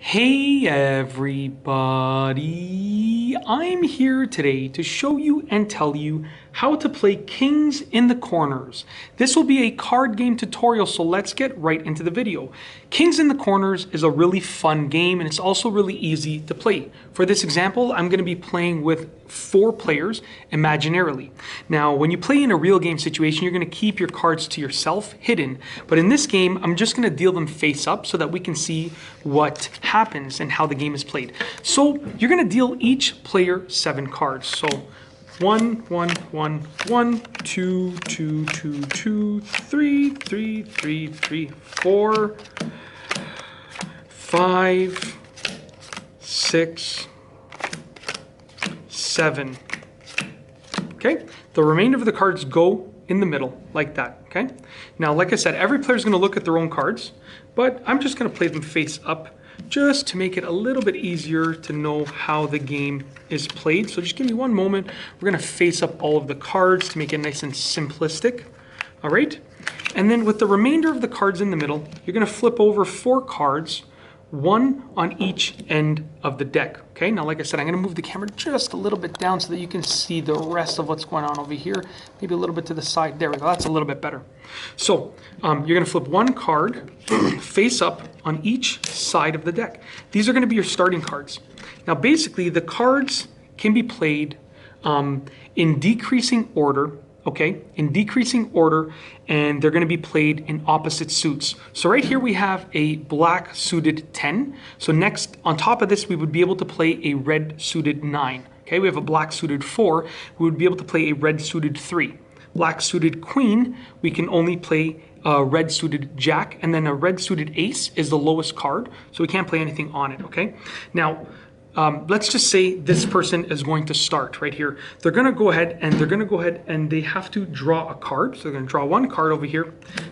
Hey everybody, I'm here today to show you and tell you how to play Kings in the Corners. This will be a card game tutorial, so let's get right into the video. Kings in the Corners is a really fun game and it's also really easy to play. For this example, I'm going to be playing with 4 players imaginarily. Now, when you play in a real game situation, you're going to keep your cards to yourself hidden. But in this game, I'm just going to deal them face up so that we can see what happens and how the game is played. So you're going to deal each player 7 cards. So 1, 1, 1, 1, 2, 2, 2, 2, 3, 3, 3, 3, 4, 5, 6, 7. Okay, the remainder of the cards go in the middle like that. Okay, now like I said, every player is going to look at their own cards, but I'm just going to play them face up just to make it a little bit easier to know how the game is played. So just give me one moment. We're going to face up all of the cards to make it nice and simplistic. All right, and then with the remainder of the cards in the middle, you're going to flip over 4 cards, 1 on each end of the deck. Okay, now like I said, I'm going to move the camera just a little bit down so that you can see the rest of what's going on over here. Maybe a little bit to the side. There we go. That's a little bit better. So you're going to flip 1 card face up on each side of the deck. These are going to be your starting cards. Now basically the cards can be played in decreasing order. Okay, in decreasing order, and they're going to be played in opposite suits. So right here we have a black suited 10. So next, on top of this, we would be able to play a red suited 9. Okay, we have a black suited 4. We would be able to play a red suited 3. Black suited queen, we can only play a red suited jack, and then a red suited ace is the lowest card, so we can't play anything on it. Okay, now let's just say this person is going to start right here. They're going to go ahead and they have to draw a card. So they're going to draw 1 card over here,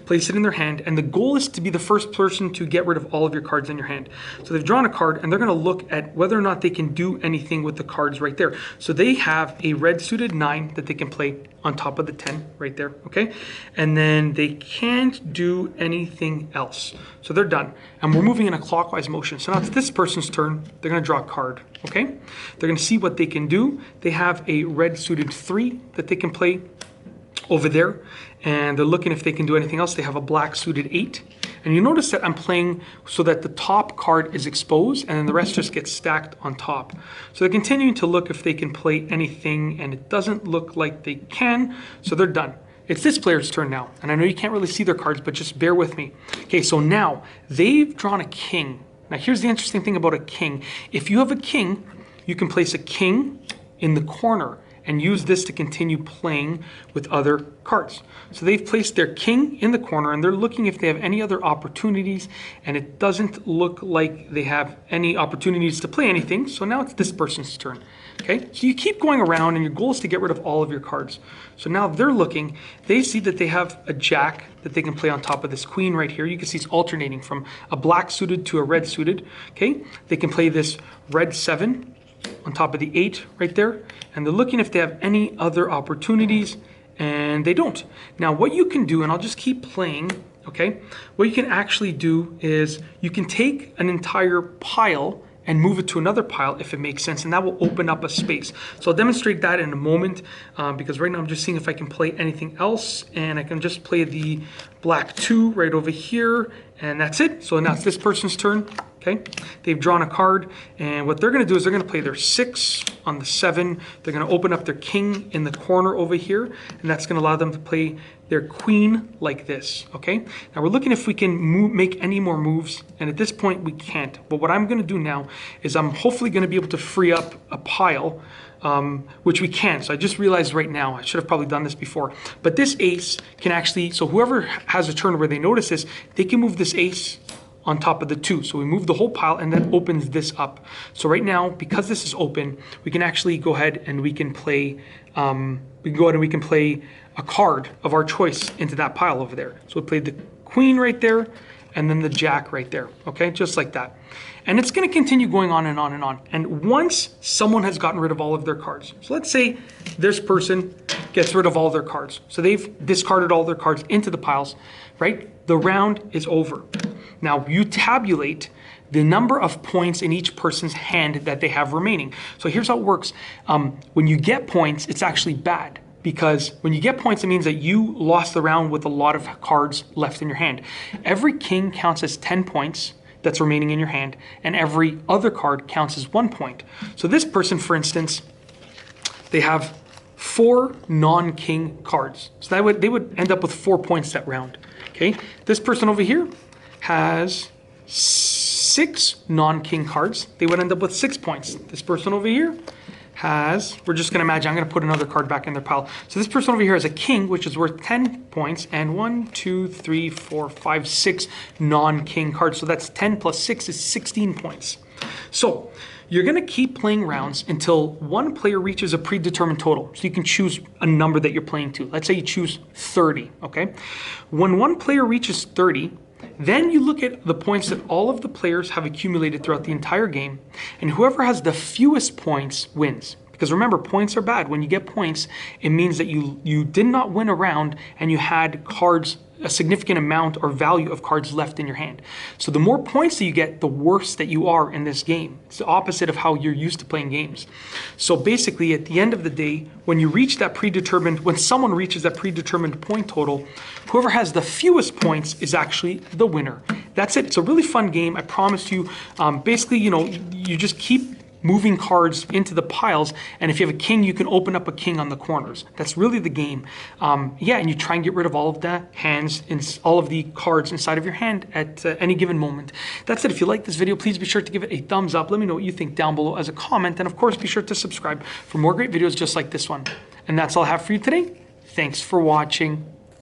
place it in their hand, and the goal is to be the first person to get rid of all of your cards in your hand. So they've drawn a card and they're going to look at whether or not they can do anything with the cards right there. So they have a red suited 9 that they can play on top of the 10 right there, okay? And then they can't do anything else. So they're done. And we're moving in a clockwise motion. So now it's this person's turn. They're going to draw a card, okay? They're going to see what they can do. They have a red suited 3 that they can play over there. And they're looking if they can do anything else. They have a black suited 8. And you notice that I'm playing so that the top card is exposed and then the rest just gets stacked on top. So they're continuing to look if they can play anything, and it doesn't look like they can, so they're done. It's this player's turn now, and I know you can't really see their cards, but just bear with me. Okay, so now they've drawn a king. Now here's the interesting thing about a king. If you have a king, you can place a king in the corner and use this to continue playing with other cards. So they've placed their king in the corner and they're looking if they have any other opportunities, and it doesn't look like they have any opportunities to play anything. So now it's this person's turn. Okay, so you keep going around and your goal is to get rid of all of your cards. So now they're looking, they see that they have a jack that they can play on top of this queen right here. You can see it's alternating from a black suited to a red suited. Okay, they can play this red 7 on top of the 8 right there, and they're looking if they have any other opportunities, and they don't. Now what you can do, and I'll just keep playing, okay, what you can actually do is you can take an entire pile and move it to another pile if it makes sense, and that will open up a space. So I'll demonstrate that in a moment, because right now I'm just seeing if I can play anything else, and I can just play the black 2 right over here, and that's it. So now it's this person's turn. Okay, they've drawn a card, and what they're going to do is they're going to play their 6 on the 7. They're going to open up their king in the corner over here, and that's going to allow them to play their queen like this. Okay, now we're looking if we can make any more moves, and at this point we can't. But what I'm going to do now is I'm hopefully going to be able to free up a pile, which we can. So I just realized right now, I should have probably done this before, but this ace can actually, so whoever has a turn where they notice this, they can move this ace on top of the 2. So we move the whole pile and that opens this up. So right now, because this is open, we can actually go ahead and we can play, we can play a card of our choice into that pile over there. So we played the queen right there and then the jack right there, okay, just like that. And it's going to continue going on and on and on. And once someone has gotten rid of all of their cards, so let's say this person gets rid of all their cards. So they've discarded all their cards into the piles, right? The round is over. Now you tabulate the number of points in each person's hand that they have remaining. So here's how it works. When you get points, it's actually bad, because when you get points, it means that you lost the round with a lot of cards left in your hand. Every king counts as 10 points that's remaining in your hand, and every other card counts as 1 point. So this person, for instance, they have 4 non-king cards. So they would end up with 4 points that round. Okay, this person over here has 6 non-king cards. They would end up with 6 points. This person over here has, we're just going to imagine, I'm going to put another card back in their pile. So this person over here has a king, which is worth 10 points, and 1, 2, 3, 4, 5, 6 non-king cards. So that's 10 plus 6 is 16 points. So you're going to keep playing rounds until one player reaches a predetermined total. So you can choose a number that you're playing to. Let's say you choose 30, okay? When one player reaches 30, then you look at the points that all of the players have accumulated throughout the entire game, and whoever has the fewest points wins. Because remember, points are bad. When you get points, it means that you did not win a round and you had cards, a significant amount or value of cards left in your hand. So the more points that you get, the worse that you are in this game. It's the opposite of how you're used to playing games. So basically, at the end of the day, when you reach that predetermined, when someone reaches that predetermined point total, whoever has the fewest points is actually the winner. That's it. It's a really fun game. I promise you. Basically, you just keep moving cards into the piles, and if you have a king, you can open up a king on the corners. That's really the game. Yeah, and you try and get rid of all of the hands and all of the cards inside of your hand at any given moment. That's it. If you like this video, please be sure to give it a thumbs up. Let me know what you think down below as a comment, and of course, be sure to subscribe for more great videos just like this one. And that's all I have for you today. Thanks for watching.